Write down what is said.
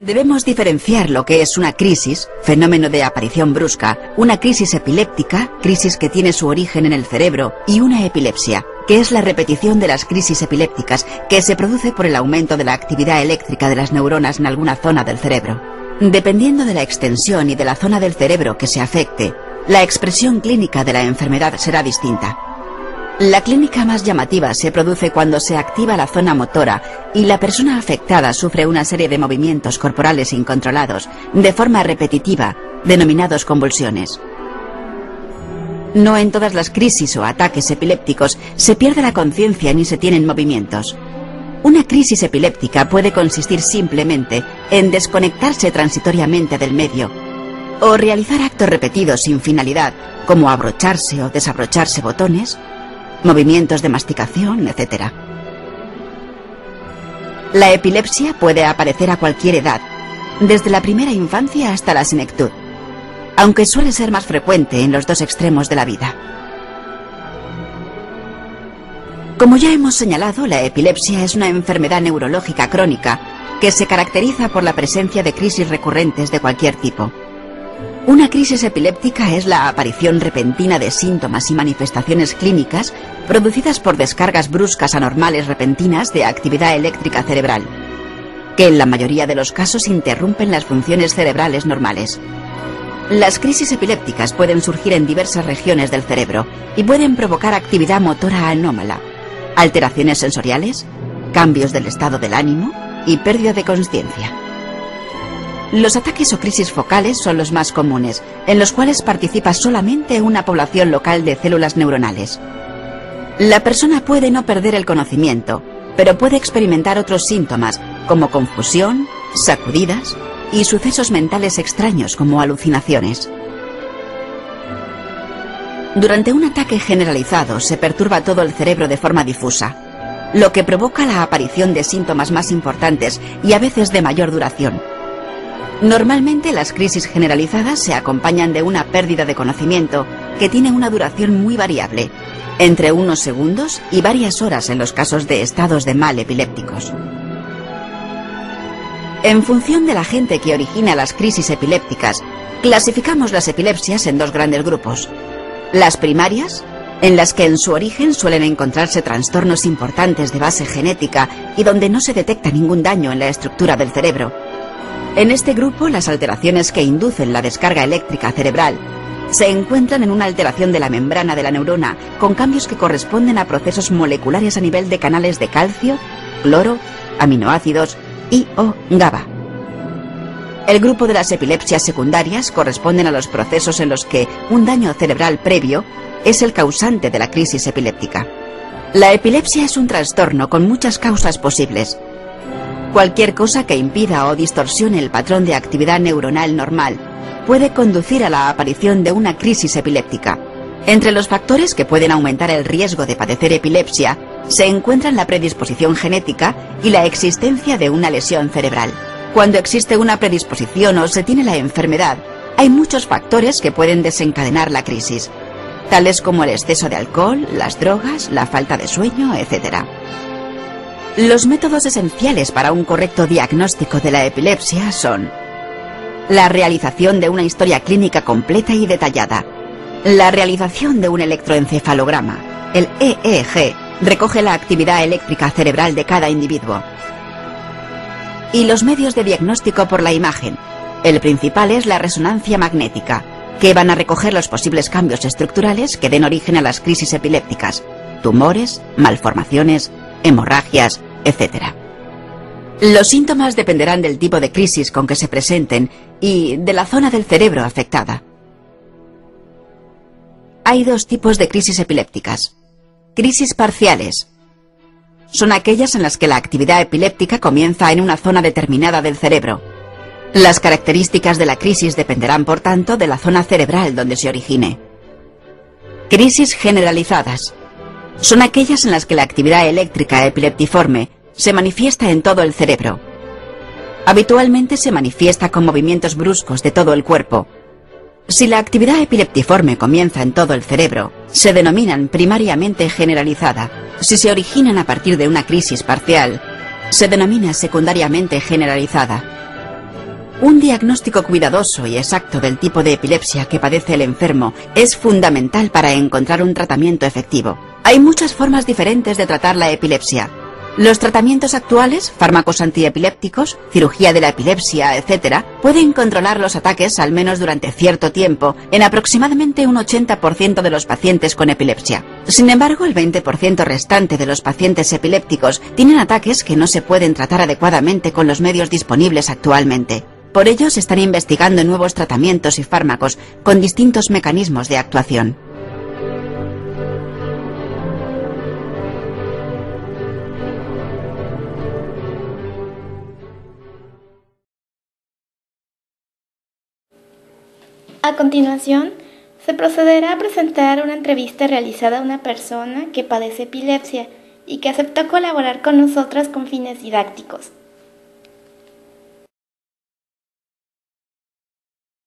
Debemos diferenciar lo que es una crisis, fenómeno de aparición brusca, una crisis epiléptica, crisis que tiene su origen en el cerebro, y una epilepsia, que es la repetición de las crisis epilépticas, que se produce por el aumento de la actividad eléctrica de las neuronas en alguna zona del cerebro. Dependiendo de la extensión y de la zona del cerebro que se afecte, la expresión clínica de la enfermedad será distinta. La clínica más llamativa se produce cuando se activa la zona motora y la persona afectada sufre una serie de movimientos corporales incontrolados, de forma repetitiva, denominados convulsiones. No en todas las crisis o ataques epilépticos se pierde la conciencia ni se tienen movimientos. Una crisis epiléptica puede consistir simplemente en desconectarse transitoriamente del medio o realizar actos repetidos sin finalidad, como abrocharse o desabrocharse botones, movimientos de masticación, etc. La epilepsia puede aparecer a cualquier edad, desde la primera infancia hasta la senectud, aunque suele ser más frecuente en los dos extremos de la vida. Como ya hemos señalado, la epilepsia es una enfermedad neurológica crónica que se caracteriza por la presencia de crisis recurrentes de cualquier tipo. Una crisis epiléptica es la aparición repentina de síntomas y manifestaciones clínicas producidas por descargas bruscas anormales repentinas de actividad eléctrica cerebral, que en la mayoría de los casos interrumpen las funciones cerebrales normales. Las crisis epilépticas pueden surgir en diversas regiones del cerebro y pueden provocar actividad motora anómala, alteraciones sensoriales, cambios del estado del ánimo y pérdida de consciencia. Los ataques o crisis focales son los más comunes, en los cuales participa solamente una población local de células neuronales. La persona puede no perder el conocimiento, pero puede experimentar otros síntomas, como confusión, sacudidas y sucesos mentales extraños como alucinaciones. Durante un ataque generalizado se perturba todo el cerebro de forma difusa, lo que provoca la aparición de síntomas más importantes y a veces de mayor duración. Normalmente las crisis generalizadas se acompañan de una pérdida de conocimiento que tiene una duración muy variable, entre unos segundos y varias horas en los casos de estados de mal epilépticos. En función del agente que origina las crisis epilépticas, clasificamos las epilepsias en dos grandes grupos. Las primarias, en las que en su origen suelen encontrarse trastornos importantes de base genética y donde no se detecta ningún daño en la estructura del cerebro. En este grupo, las alteraciones que inducen la descarga eléctrica cerebral se encuentran en una alteración de la membrana de la neurona con cambios que corresponden a procesos moleculares a nivel de canales de calcio, cloro, aminoácidos y o GABA. El grupo de las epilepsias secundarias corresponden a los procesos en los que un daño cerebral previo es el causante de la crisis epiléptica. La epilepsia es un trastorno con muchas causas posibles. Cualquier cosa que impida o distorsione el patrón de actividad neuronal normal puede conducir a la aparición de una crisis epiléptica. Entre los factores que pueden aumentar el riesgo de padecer epilepsia se encuentran la predisposición genética y la existencia de una lesión cerebral. Cuando existe una predisposición o se tiene la enfermedad, hay muchos factores que pueden desencadenar la crisis, tales como el exceso de alcohol, las drogas, la falta de sueño, etc. Los métodos esenciales para un correcto diagnóstico de la epilepsia son la realización de una historia clínica completa y detallada, la realización de un electroencefalograma. El EEG recoge la actividad eléctrica cerebral de cada individuo. Y los medios de diagnóstico por la imagen. El principal es la resonancia magnética, que van a recoger los posibles cambios estructurales que den origen a las crisis epilépticas, tumores, malformaciones, hemorragias, etc. Los síntomas dependerán del tipo de crisis con que se presenten y de la zona del cerebro afectada. Hay dos tipos de crisis epilépticas. Crisis parciales. Son aquellas en las que la actividad epiléptica comienza en una zona determinada del cerebro. Las características de la crisis dependerán, por tanto, de la zona cerebral donde se origine. Crisis generalizadas. Son aquellas en las que la actividad eléctrica epileptiforme se manifiesta en todo el cerebro. Habitualmente se manifiesta con movimientos bruscos de todo el cuerpo. Si la actividad epileptiforme comienza en todo el cerebro, se denominan primariamente generalizada. Si se originan a partir de una crisis parcial, se denomina secundariamente generalizada. Un diagnóstico cuidadoso y exacto del tipo de epilepsia que padece el enfermo es fundamental para encontrar un tratamiento efectivo. Hay muchas formas diferentes de tratar la epilepsia. Los tratamientos actuales, fármacos antiepilépticos, cirugía de la epilepsia, etc., pueden controlar los ataques al menos durante cierto tiempo en aproximadamente un 80% de los pacientes con epilepsia. Sin embargo, el 20% restante de los pacientes epilépticos tienen ataques que no se pueden tratar adecuadamente con los medios disponibles actualmente. Por ello, se están investigando nuevos tratamientos y fármacos con distintos mecanismos de actuación. A continuación, se procederá a presentar una entrevista realizada a una persona que padece epilepsia y que aceptó colaborar con nosotros con fines didácticos.